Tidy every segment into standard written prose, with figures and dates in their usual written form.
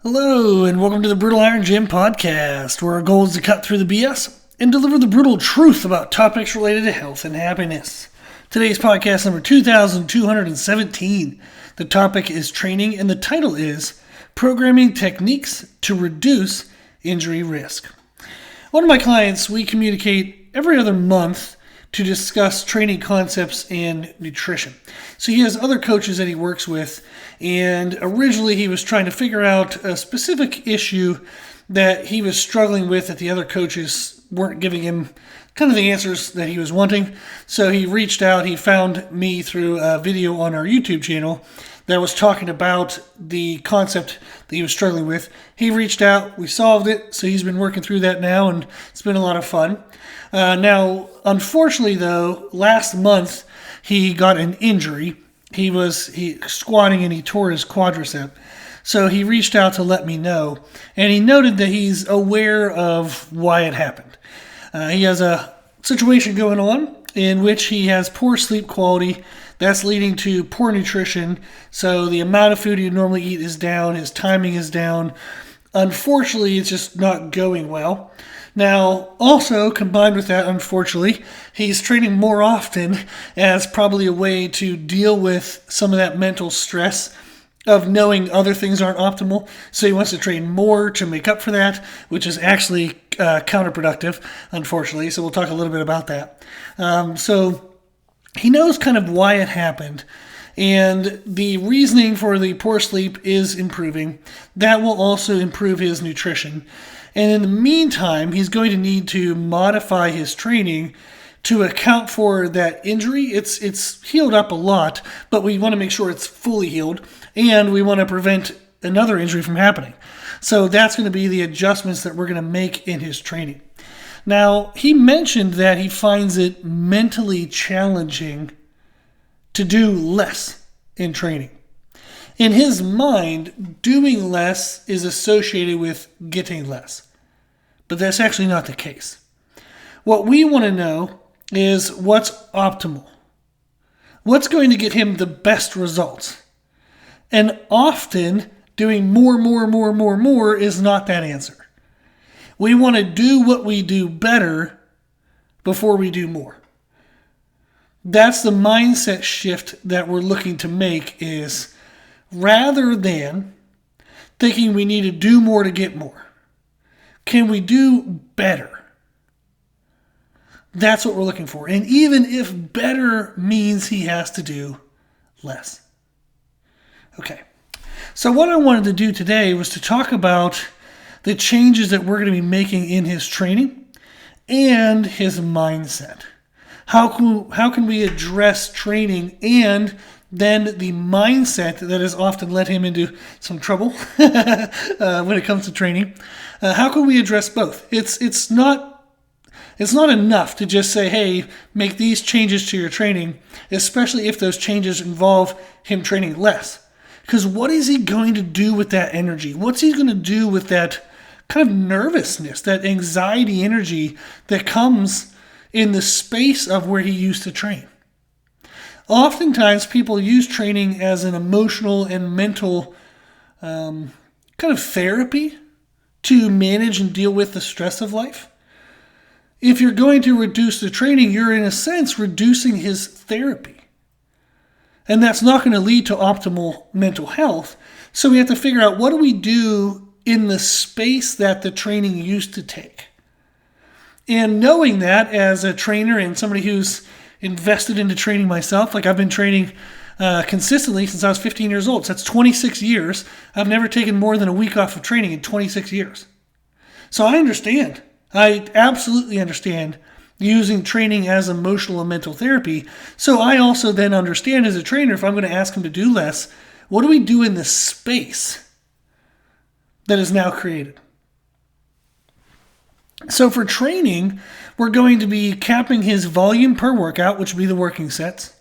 Hello, and welcome to the Brutal Iron Gym podcast, where our goal is to cut through the BS and deliver the brutal truth about topics related to health and happiness. Today's podcast number 2217. The topic is training, and the title is Programming Techniques to Reduce Injury Risk. One of my clients, we communicate every other month to discuss training concepts and nutrition. So he has other coaches that he works with, and originally he was trying to figure out a specific issue that he was struggling with that the other coaches weren't giving him kind of the answers that he was wanting. So he reached out, he found me through a video on our YouTube channel that was talking about the concept that he was struggling with. He reached out, we solved it, so he's been working through that now, and it's been a lot of fun. Now, unfortunately though, last month he got an injury. He squatting and he tore his quadricep. So he reached out to let me know, and he noted that he's aware of why it happened. He has a situation going on in which he has poor sleep quality. That's leading to poor nutrition. So the amount of food he normally eat is down. His timing is down. Unfortunately, it's just not going well. Now, also combined with that, unfortunately, he's training more often as probably a way to deal with some of that mental stress of knowing other things aren't optimal. So he wants to train more to make up for that, which is actually counterproductive, unfortunately. So we'll talk a little bit about that. So he knows kind of why it happened, and the reasoning for the poor sleep is improving. That will also improve his nutrition. And in the meantime, he's going to need to modify his training to account for that injury. It's healed up a lot, but we want to make sure it's fully healed, and we want to prevent another injury from happening. So that's going to be the adjustments that we're going to make in his training. Now, he mentioned that he finds it mentally challenging to do less in training. In his mind, doing less is associated with getting less. But that's actually not the case. What we want to know is what's optimal. What's going to get him the best results? And often, doing more is not that answer. We want to do what we do better before we do more. That's the mindset shift that we're looking to make, is rather than thinking we need to do more to get more, can we do better? That's what we're looking for. And even if better means he has to do less. Okay. So what I wanted to do today was to talk about the changes that we're going to be making in his training and his mindset. How can we address training and then the mindset that has often led him into some trouble when it comes to training? How can we address both? It's not enough to just say, hey, make these changes to your training, especially if those changes involve him training less. Because what is he going to do with that energy? What's he going to do with that kind of nervousness, that anxiety energy that comes in the space of where he used to train? Oftentimes, people use training as an emotional and mental kind of therapy to manage and deal with the stress of life. If you're going to reduce the training, you're in a sense reducing his therapy. And that's not going to lead to optimal mental health. So we have to figure out, what do we do in the space that the training used to take? And knowing that as a trainer and somebody who's invested into training myself, like I've been training consistently since I was 15 years old. So that's 26 years. I've never taken more than a week off of training in 26 years. So I understand. I absolutely understand using training as emotional and mental therapy. So I also then understand as a trainer, if I'm going to ask him to do less, what do we do in the space that is now created? So for training, we're going to be capping his volume per workout, which would be the working sets.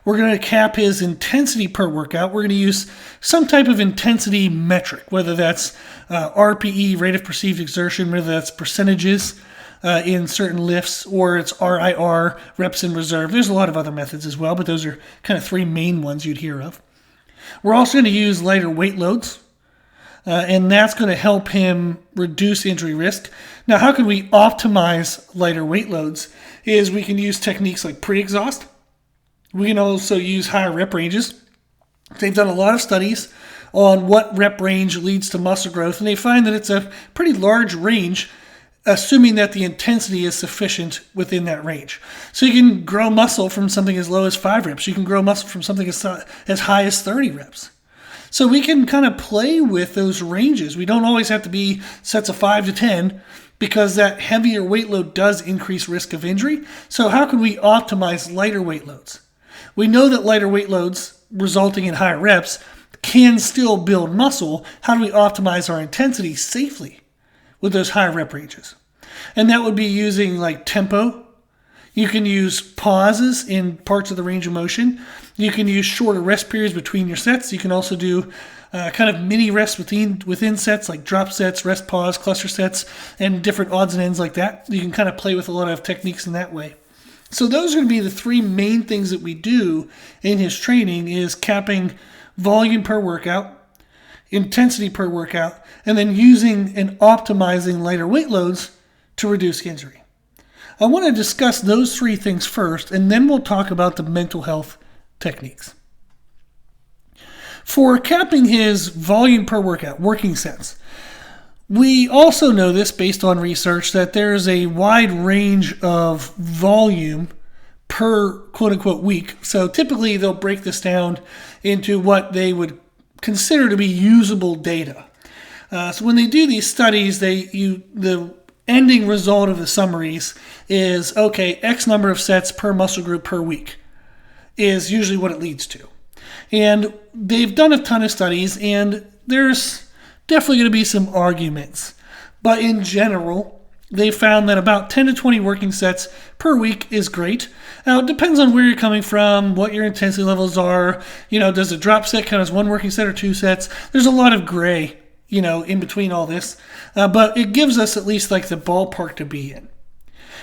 We're going to cap his intensity per workout. We're going to use some type of intensity metric, whether that's RPE, rate of perceived exertion, whether that's percentages in certain lifts, or it's RIR, reps in reserve. There's a lot of other methods as well, but those are kind of three main ones you'd hear of. We're also going to use lighter weight loads. and that's going to help him reduce injury risk. Now, how can we optimize lighter weight loads? Is we can use techniques like pre-exhaust. We can also use higher rep ranges. They've done a lot of studies on what rep range leads to muscle growth, and they find that it's a pretty large range, assuming that the intensity is sufficient within that range. So you can grow muscle from something as low as 5 reps. You can grow muscle from something as high as 30 reps. So we can kind of play with those ranges. We don't always have to be sets of 5 to 10 because that heavier weight load does increase risk of injury. So how can we optimize lighter weight loads? We know that lighter weight loads resulting in higher reps can still build muscle. How do we optimize our intensity safely with those higher rep ranges? And that would be using like tempo. You can use pauses in parts of the range of motion. You can use shorter rest periods between your sets. You can also do kind of mini rests within sets, like drop sets, rest pause, cluster sets, and different odds and ends like that. You can kind of play with a lot of techniques in that way. So those are going to be the 3 main things that we do in his training: is capping volume per workout, intensity per workout, and then using and optimizing lighter weight loads to reduce injury. I want to discuss those 3 things first, and then we'll talk about the mental health techniques. For capping his volume per workout, working sets, we also know this based on research that there's a wide range of volume per quote-unquote week. So typically they'll break this down into what they would consider to be usable data. So when they do these studies, the ending result of the summaries is, okay, X number of sets per muscle group per week is usually what it leads to. And they've done a ton of studies, and there's definitely going to be some arguments. But in general, they found that about 10 to 20 working sets per week is great. Now, it depends on where you're coming from, what your intensity levels are. Does a drop set count as 1 working set or 2 sets? There's a lot of gray, in between all this. But it gives us at least like the ballpark to be in.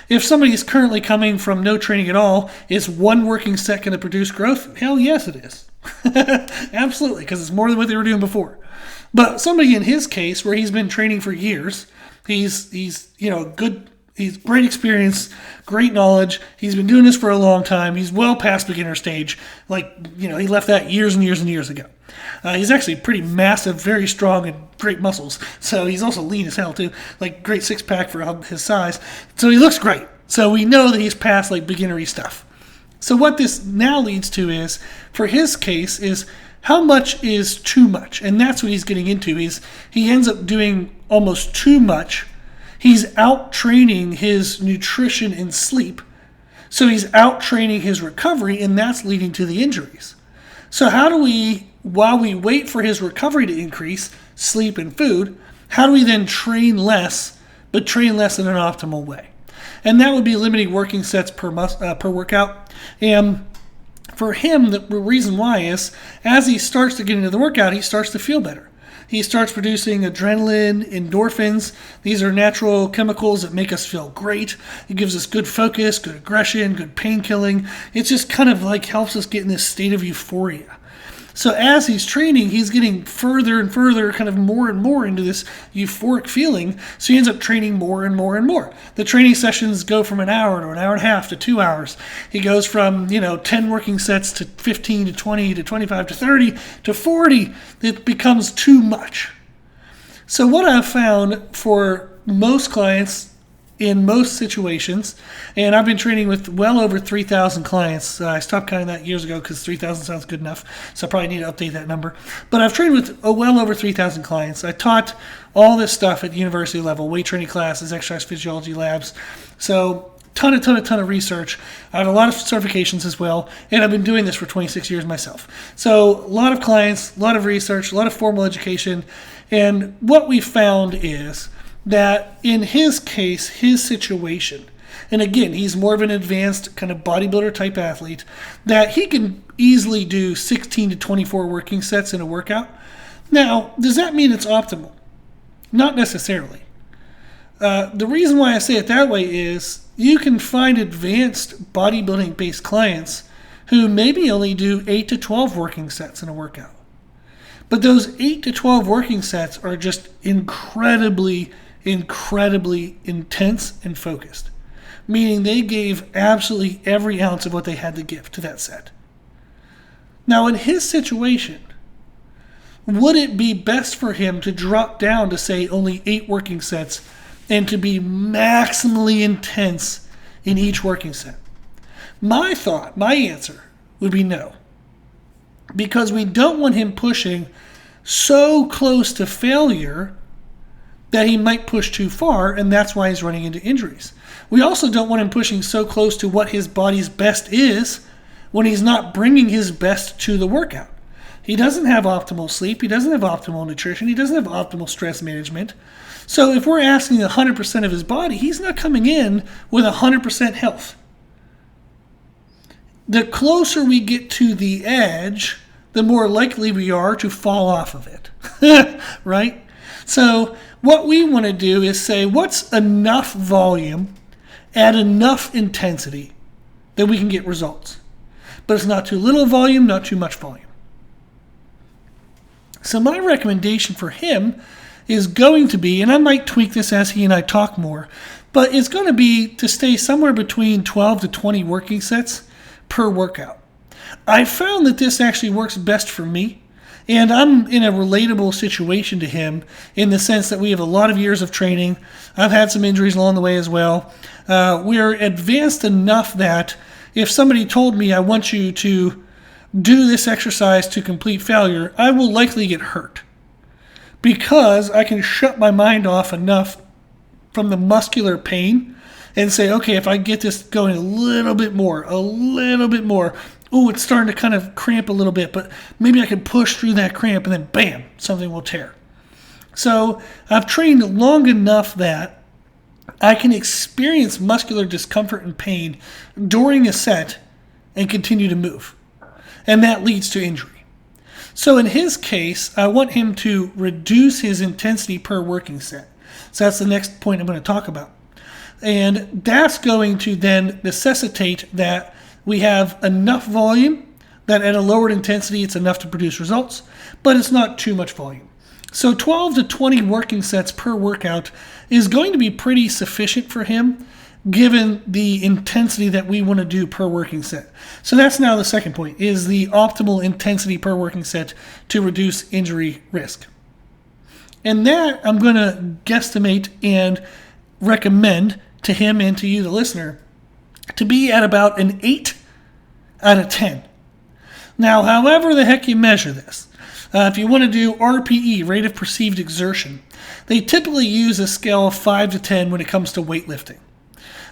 If somebody is currently coming from no training at all, is 1 working set going to produce growth? Hell yes, it is. Absolutely, because it's more than what they were doing before. But somebody in his case, where he's been training for years, he's good. He's great experience, great knowledge. He's been doing this for a long time. He's well past beginner stage. He left that years and years and years ago. He's actually pretty massive, very strong, and great muscles. So he's also lean as hell too, like great 6-pack for his size. So he looks great. So we know that he's past like beginnery stuff. So what this now leads to is, for his case, is how much is too much? And that's what he's getting into. He ends up doing almost too much. He's out-training his nutrition and sleep. So he's out-training his recovery, and that's leading to the injuries. So how do we, while we wait for his recovery to increase, sleep and food, how do we then train less, but train less in an optimal way? And that would be limiting working sets per workout. And for him, the reason why is, as he starts to get into the workout, he starts to feel better. He starts producing adrenaline, endorphins. These are natural chemicals that make us feel great. It gives us good focus, good aggression, good pain killing. It just kind of like helps us get in this state of euphoria. So as he's training, he's getting further and further, kind of more and more into this euphoric feeling. So he ends up training more and more and more. The training sessions go from an hour to an hour and a half to 2 hours. He goes from, 10 working sets to 15 to 20 to 25 to 30 to 40. It becomes too much. So what I've found for most clients in most situations, and I've been training with well over 3,000 clients. I stopped counting that years ago because 3,000 sounds good enough, so I probably need to update that number. But I've trained with well over 3,000 clients. I taught all this stuff at university level, weight training classes, exercise physiology labs. So ton of research. I have a lot of certifications as well, and I've been doing this for 26 years myself. So a lot of clients, a lot of research, a lot of formal education, and what we found is that in his case, his situation, and again, he's more of an advanced kind of bodybuilder type athlete, that he can easily do 16 to 24 working sets in a workout. Now, does that mean it's optimal? Not necessarily. The reason why I say it that way is you can find advanced bodybuilding based clients who maybe only do 8 to 12 working sets in a workout. But those 8 to 12 working sets are just incredibly intense and focused, meaning they gave absolutely every ounce of what they had to give to that set. Now, in his situation, would it be best for him to drop down to, say, only 8 working sets and to be maximally intense in each working set? My answer would be no. Because we don't want him pushing so close to failure that he might push too far, and that's why he's running into injuries. We also don't want him pushing so close to what his body's best is when he's not bringing his best to the workout. He doesn't have optimal sleep, he doesn't have optimal nutrition, he doesn't have optimal stress management. So if we're asking 100% of his body, he's not coming in with 100% health. The closer we get to the edge, the more likely we are to fall off of it, right? So what we want to do is say, what's enough volume at enough intensity that we can get results? But it's not too little volume, not too much volume. So my recommendation for him is going to be, and I might tweak this as he and I talk more, but it's going to be to stay somewhere between 12 to 20 working sets per workout. I found that this actually works best for me. And I'm in a relatable situation to him in the sense that we have a lot of years of training. I've had some injuries along the way as well. We're advanced enough that if somebody told me I want you to do this exercise to complete failure, I will likely get hurt because I can shut my mind off enough from the muscular pain and say, okay, if I get this going a little bit more, oh, it's starting to kind of cramp a little bit, but maybe I can push through that cramp and then bam, something will tear. So I've trained long enough that I can experience muscular discomfort and pain during a set and continue to move. And that leads to injury. So in his case, I want him to reduce his intensity per working set. So that's the next point I'm going to talk about. And that's going to then necessitate that we have enough volume that at a lowered intensity it's enough to produce results, but it's not too much volume. So 12 to 20 working sets per workout is going to be pretty sufficient for him given the intensity that we want to do per working set. So that's now the second point, is the optimal intensity per working set to reduce injury risk. And that I'm going to guesstimate and recommend to him and to you, the listener, to be at about an 8 out of 10. Now, however the heck you measure this, if you want to do RPE, rate of perceived exertion, they typically use a scale of 5 to 10 when it comes to weightlifting.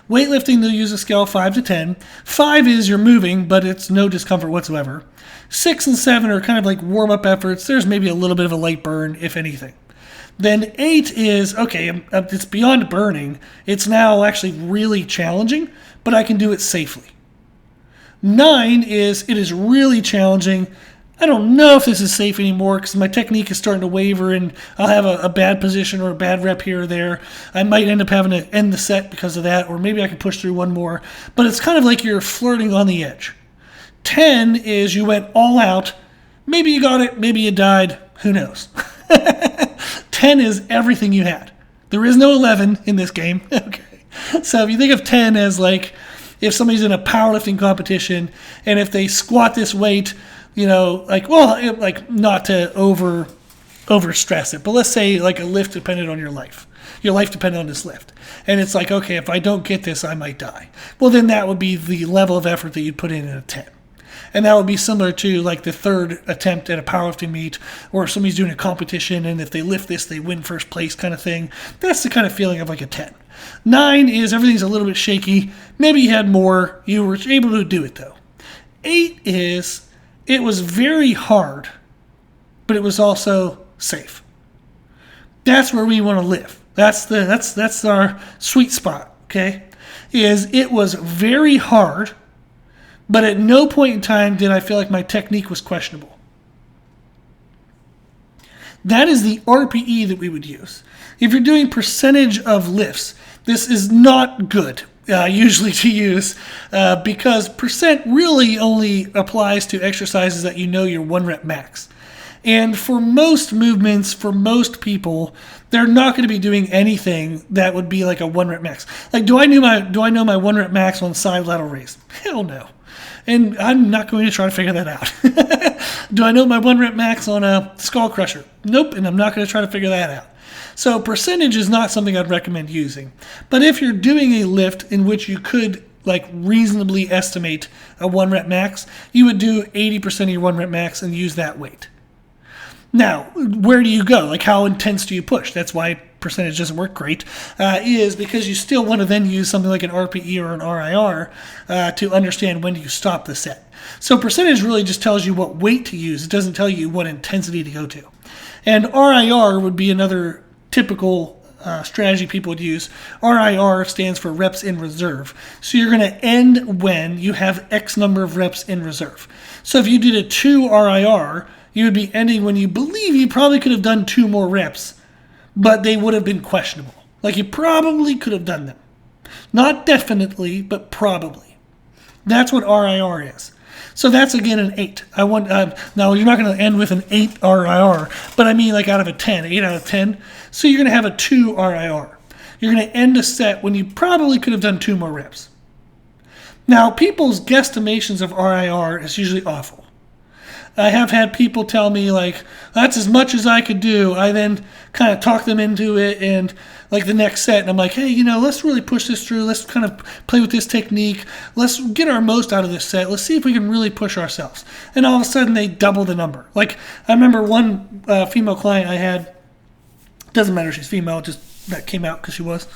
Weightlifting, they'll use a scale of 5 to 10. 5 is you're moving, but it's no discomfort whatsoever. 6 and 7 are kind of like warm-up efforts. There's maybe a little bit of a light burn, if anything. Then 8 is, okay, it's beyond burning. It's now actually really challenging, but I can do it safely. 9 is, it is really challenging. I don't know if this is safe anymore because my technique is starting to waver and I'll have a bad position or a bad rep here or there. I might end up having to end the set because of that, or maybe I can push through one more. But it's kind of like you're flirting on the edge. 10 is you went all out. Maybe you got it, maybe you died. Who knows? 10 is everything you had. There is no 11 in this game. Okay. So if you think of 10 as like if somebody's in a powerlifting competition and if they squat this weight, you know, like, well, like not to over stress it, but let's say like a lift depended on your life. Your life depended on this lift. And it's like, okay, if I don't get this, I might die. Well, then that would be the level of effort that you'd put in a 10. And that would be similar to like the third attempt at a powerlifting meet, or if somebody's doing a competition and if they lift this, they win first place kind of thing. That's the kind of feeling of like a 10. 9 is everything's a little bit shaky. Maybe you had more. You were able to do it though. 8 is it was very hard, but it was also safe. That's where we want to live. That's our sweet spot, okay? Is it was very hard, but at no point in time did I feel like my technique was questionable. That is the RPE that we would use. If you're doing percentage of lifts, this is not good usually to use because percent really only applies to exercises that you know your 1 rep max. And for most movements, for most people, they're not going to be doing anything that would be like a 1 rep max. Like, do I know my 1 rep max on side lateral raise? Hell no. And I'm not going to try to figure that out. Do I know my 1 rep max on a skull crusher? Nope, and I'm not going to try to figure that out. So percentage is not something I'd recommend using. But if you're doing a lift in which you could reasonably estimate a 1 rep max, you would do 80% of your 1 rep max and use that weight. Now, where do you go? Like, how intense do you push? That's why percentage doesn't work great, is because you still want to then use something like an RPE or an RIR to understand when do you stop the set. So percentage really just tells you what weight to use. It doesn't tell you what intensity to go to. And RIR would be another typical strategy people would use. RIR stands for reps in reserve. So you're going to end when you have X number of reps in reserve. So if you did a 2 RIR, you would be ending when you believe you probably could have done 2 more reps, but they would have been questionable. Like, you probably could have done them. Not definitely, but probably. That's what RIR is. So that's, again, an 8. Now, you're not going to end with an 8 RIR, but I mean out of a 10, 8 out of 10. So you're going to have a 2 RIR. You're going to end a set when you probably could have done 2 more reps. Now, people's guesstimations of RIR is usually awful. I have had people tell me, that's as much as I could do. I then kind of talk them into it and, the next set, and I'm like, hey, let's really push this through. Let's kind of play with this technique. Let's get our most out of this set. Let's see if we can really push ourselves. And all of a sudden, they double the number. I remember one female client I had, doesn't matter if she's female, just that came out because she was.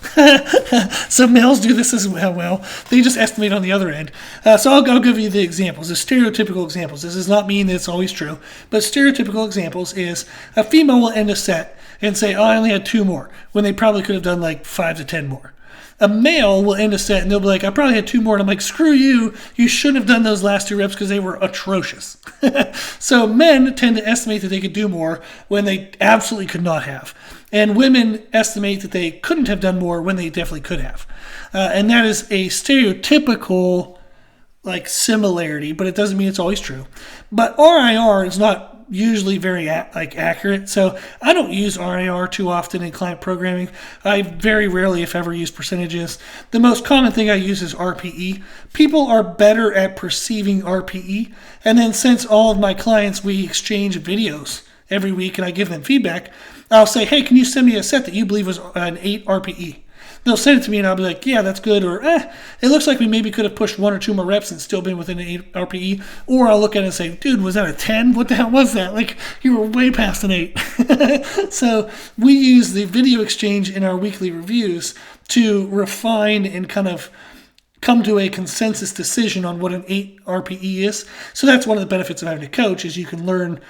So males do this as well. They just estimate on the other end. So I'll give you the examples, the stereotypical examples. This does not mean that it's always true, but stereotypical examples is a female will end a set and say, I only had 2 more, when they probably could have done 5 to 10 more. A male will end a set and they'll be like, I probably had 2 more. And I'm like, screw you. You shouldn't have done those last 2 reps because they were atrocious. So men tend to estimate that they could do more when they absolutely could not have. And women estimate that they couldn't have done more when they definitely could have. And that is a stereotypical similarity, but it doesn't mean it's always true. But RIR is not usually very accurate, so I don't use RIR too often in client programming. I very rarely, if ever, use percentages. The most common thing I use is RPE. People are better at perceiving RPE, and then since all of my clients, we exchange videos every week and I give them feedback, I'll say, hey, can you send me a set that you believe was an 8 RPE? They'll send it to me and I'll be like, yeah, that's good. Or, it looks like we maybe could have pushed 1 or 2 more reps and still been within an 8 RPE. Or I'll look at it and say, dude, was that a 10? What the hell was that? You were way past an 8. So we use the video exchange in our weekly reviews to refine and kind of come to a consensus decision on what an 8 RPE is. So that's one of the benefits of having a coach is you can learn,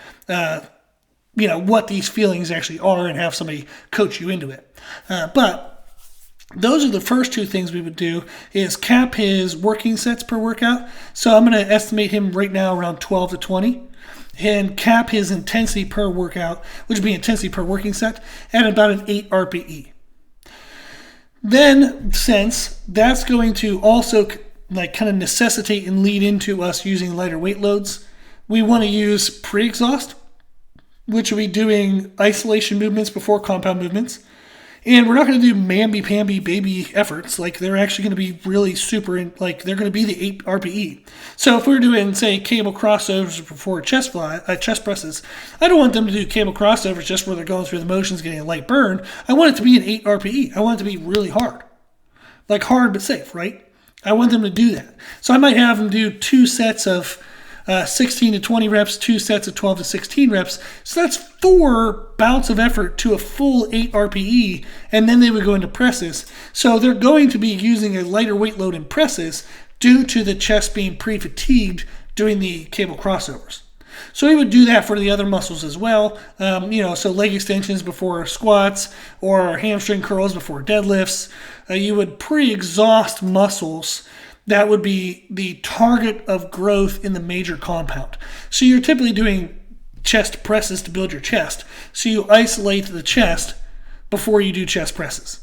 what these feelings actually are and have somebody coach you into it. But those are the first 2 things we would do is cap his working sets per workout. So I'm going to estimate him right now around 12 to 20 and cap his intensity per workout, which would be intensity per working set, at about an 8 RPE. Then, since that's going to also kind of necessitate and lead into us using lighter weight loads, we want to use pre-exhaust, which will be doing isolation movements before compound movements. And we're not going to do mamby-pamby baby efforts. They're actually going to be really super, they're going to be the 8 RPE. So if we're doing, say, cable crossovers before chest presses, I don't want them to do cable crossovers just where they're going through the motions, getting a light burn. I want it to be an 8 RPE. I want it to be really hard. Hard but safe, right? I want them to do that. So I might have them do 2 sets of 16 to 20 reps, 2 sets of 12 to 16 reps. So that's 4 bouts of effort to a full 8 RPE, and then they would go into presses. So they're going to be using a lighter weight load in presses due to the chest being pre-fatigued doing the cable crossovers. So we would do that for the other muscles as well. So leg extensions before squats or hamstring curls before deadlifts. You would pre-exhaust muscles that would be the target of growth in the major compound. So you're typically doing chest presses to build your chest. So you isolate the chest before you do chest presses.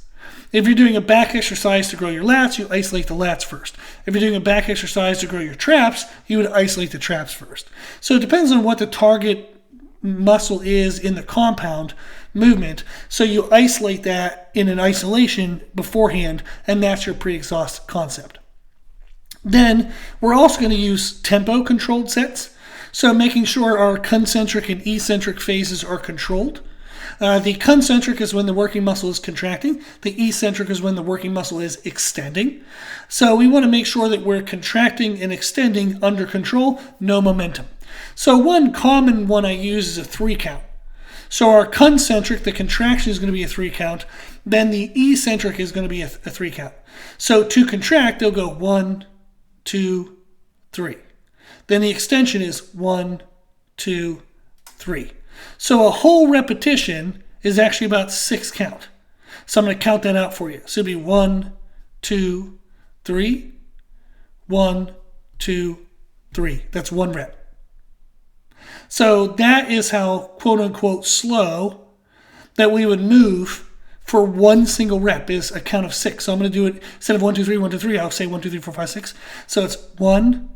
If you're doing a back exercise to grow your lats, you isolate the lats first. If you're doing a back exercise to grow your traps, you would isolate the traps first. So it depends on what the target muscle is in the compound movement. So you isolate that in an isolation beforehand, and that's your pre-exhaust concept. Then we're also going to use tempo controlled sets. So making sure our concentric and eccentric phases are controlled. The concentric is when the working muscle is contracting. The eccentric is when the working muscle is extending. So we want to make sure that we're contracting and extending under control, no momentum. So one common one I use is a 3 count. So our concentric, the contraction is going to be a 3 count. Then the eccentric is going to be a 3 count. So to contract, they'll go 1, 2, 3. Then the extension is 1, 2, 3. So a whole repetition is actually about 6 count. So I'm going to count that out for you. So it'll be 1, 2, 3, 1, 2, 3. That's 1 rep. So that is how, quote unquote, slow that we would move for one single rep is a count of 6. So I'm going to do it instead of 1, 2, 3, 1, 2, 3. I'll say 1, 2, 3, 4, 5, 6. So it's 1,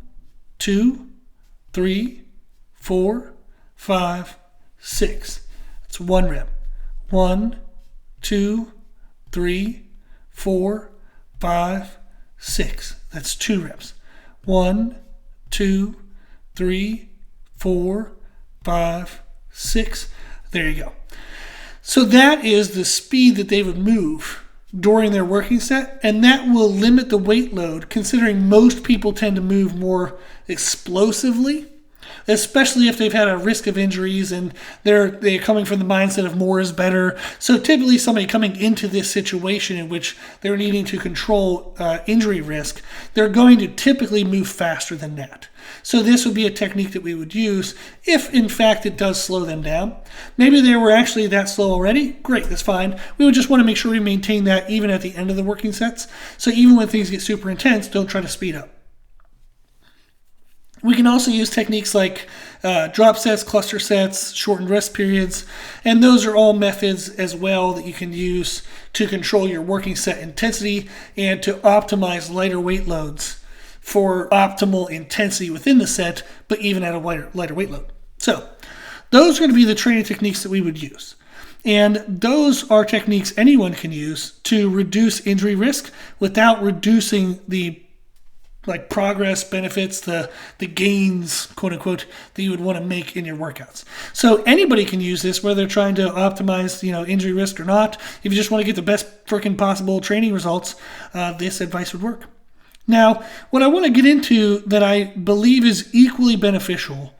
2, 3, 4, 5, 6. It's 1 rep. 1, 2, 3, 4, 5, 6. That's 2 reps. 1, 2, 3, 4, 5, 6. There you go. So that is the speed that they would move during their working set, and that will limit the weight load, considering most people tend to move more explosively, especially if they've had a risk of injuries and they're coming from the mindset of more is better. So typically somebody coming into this situation in which they're needing to control injury risk, they're going to typically move faster than that. So this would be a technique that we would use if, in fact, it does slow them down. Maybe they were actually that slow already. Great, that's fine. We would just want to make sure we maintain that even at the end of the working sets. So even when things get super intense, don't try to speed up. We can also use techniques like drop sets, cluster sets, shortened rest periods, and those are all methods as well that you can use to control your working set intensity and to optimize lighter weight loads for optimal intensity within the set, but even at a lighter weight load. So those are going to be the training techniques that we would use. And those are techniques anyone can use to reduce injury risk without reducing the progress, benefits, the gains, quote unquote, that you would want to make in your workouts. So anybody can use this, whether they're trying to optimize, injury risk or not. If you just want to get the best freaking possible training results, this advice would work. Now, what I want to get into that I believe is equally beneficial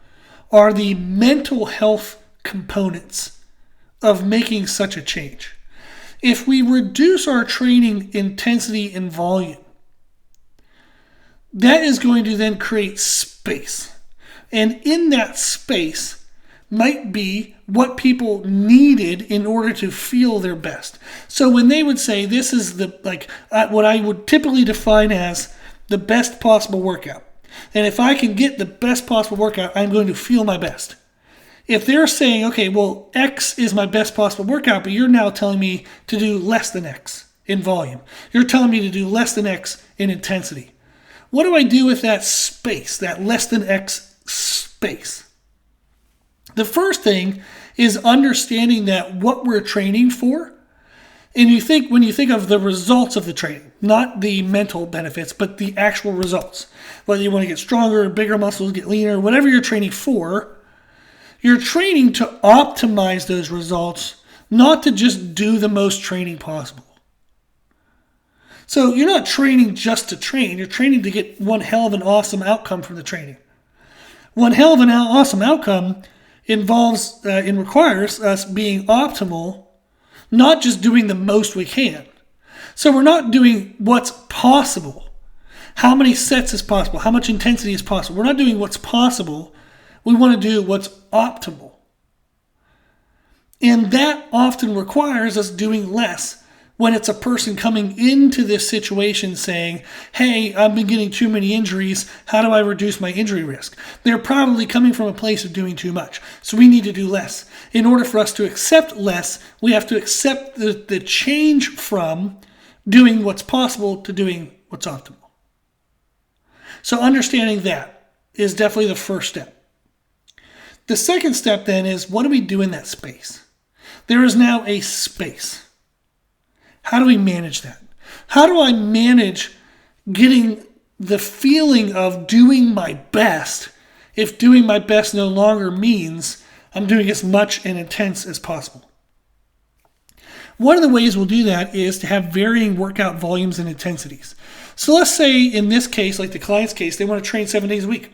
are the mental health components of making such a change. If we reduce our training intensity and volume, that is going to then create space. And in that space might be what people needed in order to feel their best. So when they would say this is what I would typically define as the best possible workout. And if I can get the best possible workout, I'm going to feel my best. If they're saying, okay, well, X is my best possible workout, but you're now telling me to do less than X in volume. You're telling me to do less than X in intensity. What do I do with that space, that less than X space? The first thing is understanding that what we're training for, and when you think of the results of the training, not the mental benefits, but the actual results, whether you want to get stronger, bigger muscles, get leaner, whatever you're training for, you're training to optimize those results, not to just do the most training possible. So you're not training just to train. You're training to get one hell of an awesome outcome from the training. One hell of an awesome outcome involves and requires us being optimal, not just doing the most we can. So we're not doing what's possible. How many sets is possible? How much intensity is possible? We're not doing what's possible. We want to do what's optimal. And that often requires us doing less when it's a person coming into this situation saying, hey, I've been getting too many injuries. How do I reduce my injury risk? They're probably coming from a place of doing too much. So we need to do less. In order for us to accept less, we have to accept the change from doing what's possible to doing what's optimal. So understanding that is definitely the first step. The second step then is, what do we do in that space? There is now a space. How do we manage that? How do I manage getting the feeling of doing my best if doing my best no longer means I'm doing as much and intense as possible? One of the ways we'll do that is to have varying workout volumes and intensities. So let's say in this case, like the client's case, they want to train 7 days a week.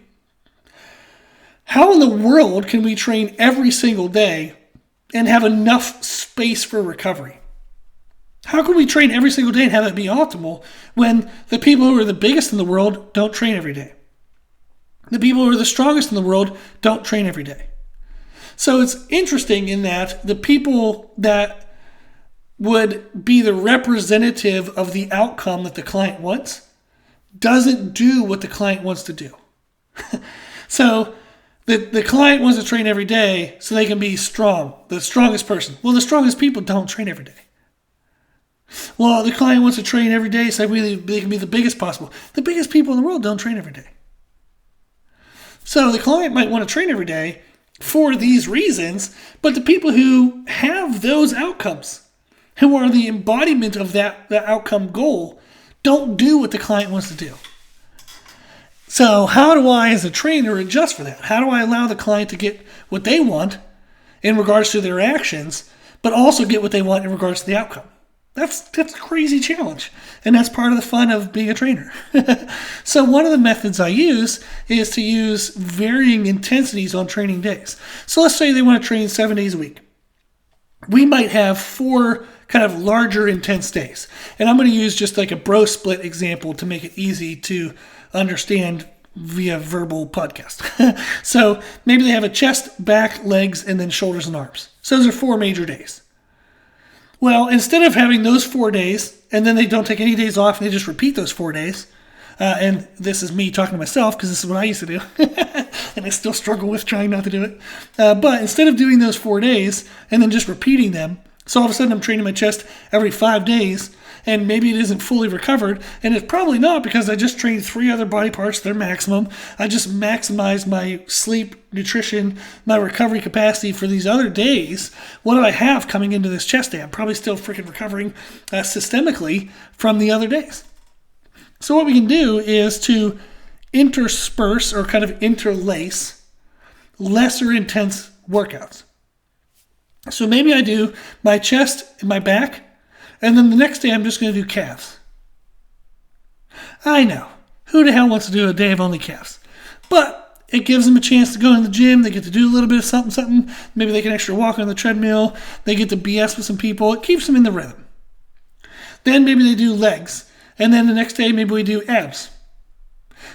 How in the world can we train every single day and have enough space for recovery? How can we train every single day and have it be optimal when the people who are the biggest in the world don't train every day? The people who are the strongest in the world don't train every day. So it's interesting in that the people that would be the representative of the outcome that the client wants doesn't do what the client wants to do. So the client wants to train every day so they can be strong, the strongest person. Well, the strongest people don't train every day. Well, the client wants to train every day so they can be the biggest possible. The biggest people in the world don't train every day. So the client might want to train every day for these reasons, but the people who have those outcomes, who are the embodiment of that outcome goal, don't do what the client wants to do. So how do I, as a trainer, adjust for that? How do I allow the client to get what they want in regards to their actions, but also get what they want in regards to the outcome? That's a crazy challenge, and that's part of the fun of being a trainer. So one of the methods I use is to use varying intensities on training days. So let's say they want to train 7 days a week. We might have 4 kind of larger intense days. And I'm going to use just like a bro split example to make it easy to understand via verbal podcast. So maybe they have a chest, back, legs, and then shoulders and arms. So those are 4 major days. Well, instead of having those 4 days, and then they don't take any days off, and they just repeat those 4 days, and this is me talking to myself because this is what I used to do, and I still struggle with trying not to do it. But instead of doing those 4 days and then just repeating them, so all of a sudden I'm training my chest every 5 days, and maybe it isn't fully recovered, and it's probably not because I just trained 3 other body parts to their maximum. I just maximized my sleep, nutrition, my recovery capacity for these other days. What do I have coming into this chest day? I'm probably still freaking recovering systemically from the other days. So what we can do is to intersperse or kind of interlace lesser intense workouts. So maybe I do my chest and my back, and then the next day I'm just going to do calves. I know. Who the hell wants to do a day of only calves? But it gives them a chance to go in the gym. They get to do a little bit of something. Maybe they can extra walk on the treadmill. They get to BS with some people. It keeps them in the rhythm. Then maybe they do legs. And then the next day maybe we do abs.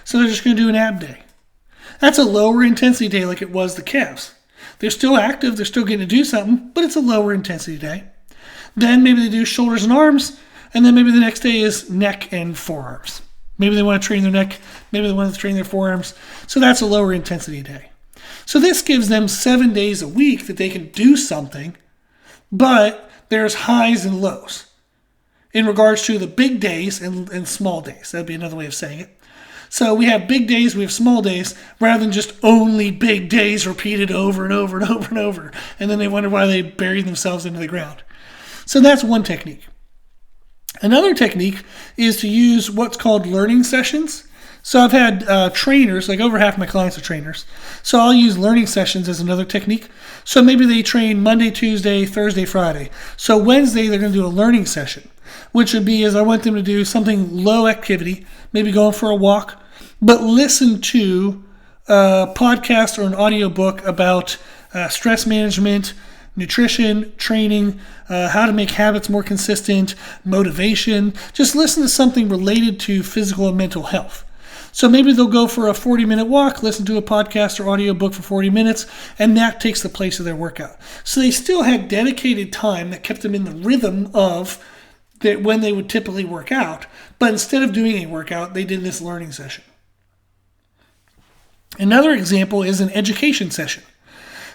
So they're just going to do an ab day. That's a lower intensity day like it was the calves. They're still active. They're still getting to do something. But it's a lower intensity day. Then maybe they do shoulders and arms, and then maybe the next day is neck and forearms. Maybe they want to train their neck, maybe they want to train their forearms. So that's a lower intensity day. So this gives them 7 days a week that they can do something, but there's highs and lows in regards to the big days and small days. That'd be another way of saying it. So we have big days, we have small days, rather than just only big days repeated over and over and over and over. And then they wonder why they bury themselves into the ground. So that's one technique. Another technique is to use what's called learning sessions. So I've had trainers, like over half my clients are trainers. So I'll use learning sessions as another technique. So maybe they train Monday, Tuesday, Thursday, Friday. So Wednesday, they're going to do a learning session, which would be I want them to do something low activity, maybe going for a walk, but listen to a podcast or an audio book about stress management, nutrition, training, how to make habits more consistent, motivation. Just listen to something related to physical and mental health. So maybe they'll go for a 40-minute walk, listen to a podcast or audiobook for 40 minutes, and that takes the place of their workout. So they still had dedicated time that kept them in the rhythm of that when they would typically work out, but instead of doing a workout, they did this learning session. Another example is an education session.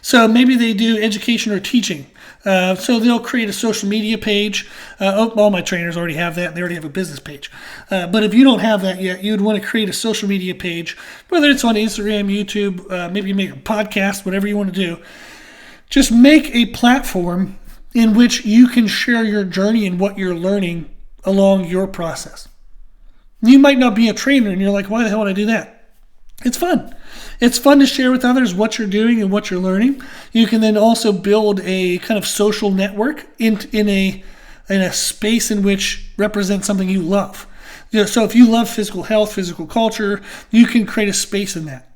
So maybe they do education or teaching. So they'll create a social media page. All my trainers already have that. They already have a business page. But if you don't have that yet, you'd want to create a social media page, whether it's on Instagram, YouTube, maybe you make a podcast, whatever you want to do. Just make a platform in which you can share your journey and what you're learning along your process. You might not be a trainer and you're like, why the hell would I do that? It's fun. It's fun to share with others what you're doing and what you're learning. You can then also build a kind of social network in a space in which represents something you love. So if you love physical health, physical culture, you can create a space in that.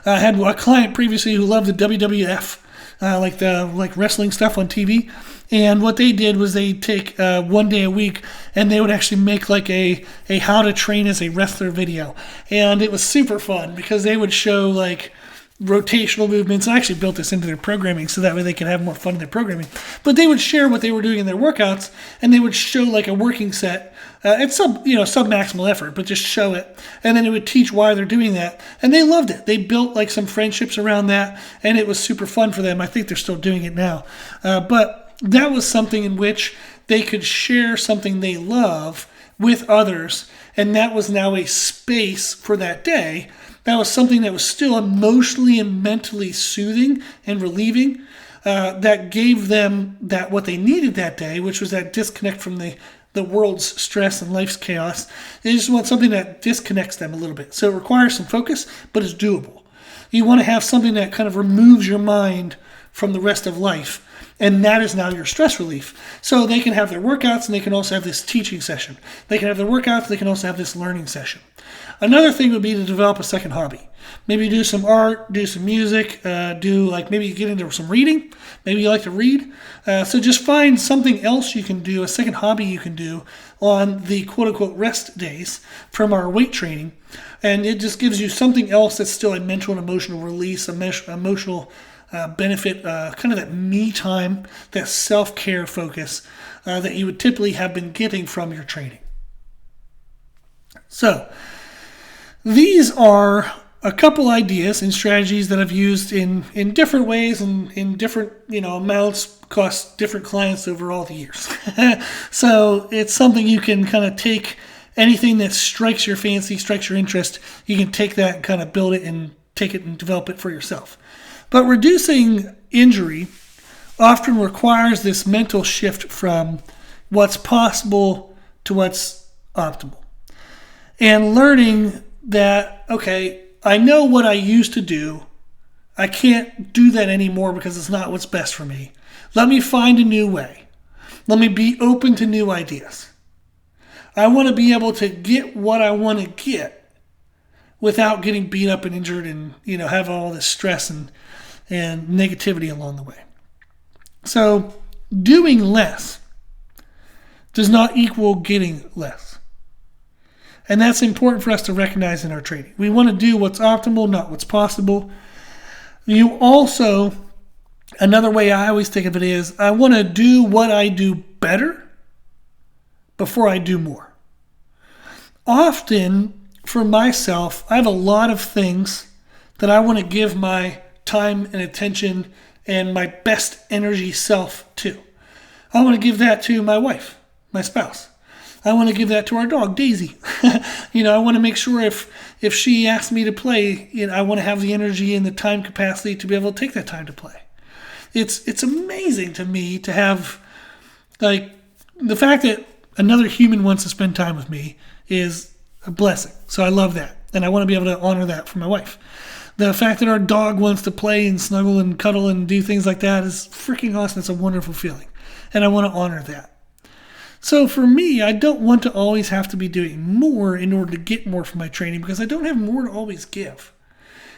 I had a client previously who loved the WWF, like wrestling stuff on TV. And what they did was they take one day a week and they would actually make like a how to train as a wrestler video. And it was super fun because they would show like rotational movements. I actually built this into their programming so that way they could have more fun in their programming. But they would share what they were doing in their workouts and they would show like a working set. It's sub-maximal effort, but just show it. And then it would teach why they're doing that. And they loved it. They built like some friendships around that and it was super fun for them. I think they're still doing it now. But that was something in which they could share something they love with others, and that was now a space for that day. That was something that was still emotionally and mentally soothing and relieving, that gave them that what they needed that day, which was that disconnect from the world's stress and life's chaos. They just want something that disconnects them a little bit. So it requires some focus, but it's doable. You want to have something that kind of removes your mind from the rest of life. And that is now your stress relief. So they can have their workouts and they can also have this teaching session. They can have their workouts, they can also have this learning session. Another thing would be to develop a second hobby. Maybe do some art, do some music, maybe get into some reading. Maybe you like to read. So just find something else you can do, a second hobby you can do on the quote-unquote rest days from our weight training. And it just gives you something else that's still a mental and emotional release, emotional benefit, kind of that me time, that self-care focus that you would typically have been getting from your training. So these are a couple ideas and strategies that I've used in different ways and in different amounts, cost different clients over all the years. So it's something you can kind of take anything that strikes your fancy, strikes your interest, you can take that and kind of build it and take it and develop it for yourself. But reducing injury often requires this mental shift from what's possible to what's optimal. And learning that, okay, I know what I used to do. I can't do that anymore because it's not what's best for me. Let me find a new way. Let me be open to new ideas. I want to be able to get what I want to get without getting beat up and injured and, have all this stress and negativity along the way. So doing less does not equal getting less. And that's important for us to recognize in our training. We want to do what's optimal, not what's possible. You also, another way I always think of it is, I want to do what I do better before I do more. Often, for myself, I have a lot of things that I want to give my time and attention and my best energy self to. I want to give that to my wife, my spouse. I want to give that to our dog, Daisy. I want to make sure if she asks me to play, I want to have the energy and the time capacity to be able to take that time to play. It's amazing to me to have, like, the fact that another human wants to spend time with me is a blessing. So I love that. And I want to be able to honor that for my wife. The fact that our dog wants to play and snuggle and cuddle and do things like that is freaking awesome. It's a wonderful feeling. And I want to honor that. So for me, I don't want to always have to be doing more in order to get more from my training because I don't have more to always give.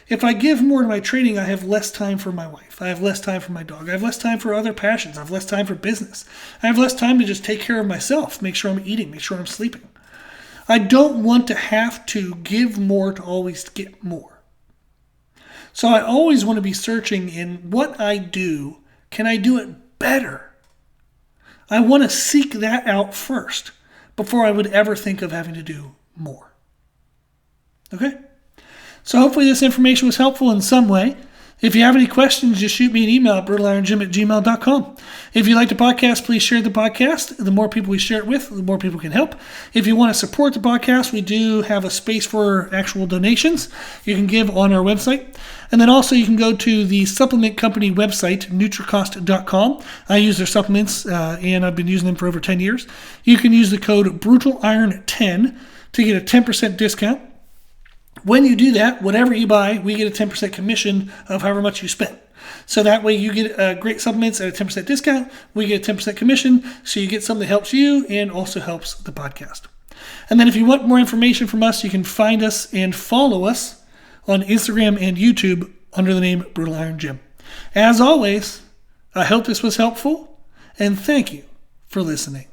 If I give more to my training, I have less time for my wife. I have less time for my dog. I have less time for other passions. I have less time for business. I have less time to just take care of myself, make sure I'm eating, make sure I'm sleeping. I don't want to have to give more to always get more. So I always want to be searching in what I do, can I do it better? I want to seek that out first before I would ever think of having to do more. Okay? So hopefully this information was helpful in some way. If you have any questions, just shoot me an email at brutalironjim@gmail.com. If you like the podcast, please share the podcast. The more people we share it with, the more people can help. If you want to support the podcast, we do have a space for actual donations you can give on our website. And then also you can go to the supplement company website, Nutricost.com. I use their supplements, and I've been using them for over 10 years. You can use the code BrutalIron10 to get a 10% discount. When you do that, whatever you buy, we get a 10% commission of however much you spend. So that way you get great supplements at a 10% discount. We get a 10% commission, so you get something that helps you and also helps the podcast. And then if you want more information from us, you can find us and follow us on Instagram and YouTube under the name Brutal Iron Gym. As always, I hope this was helpful, and thank you for listening.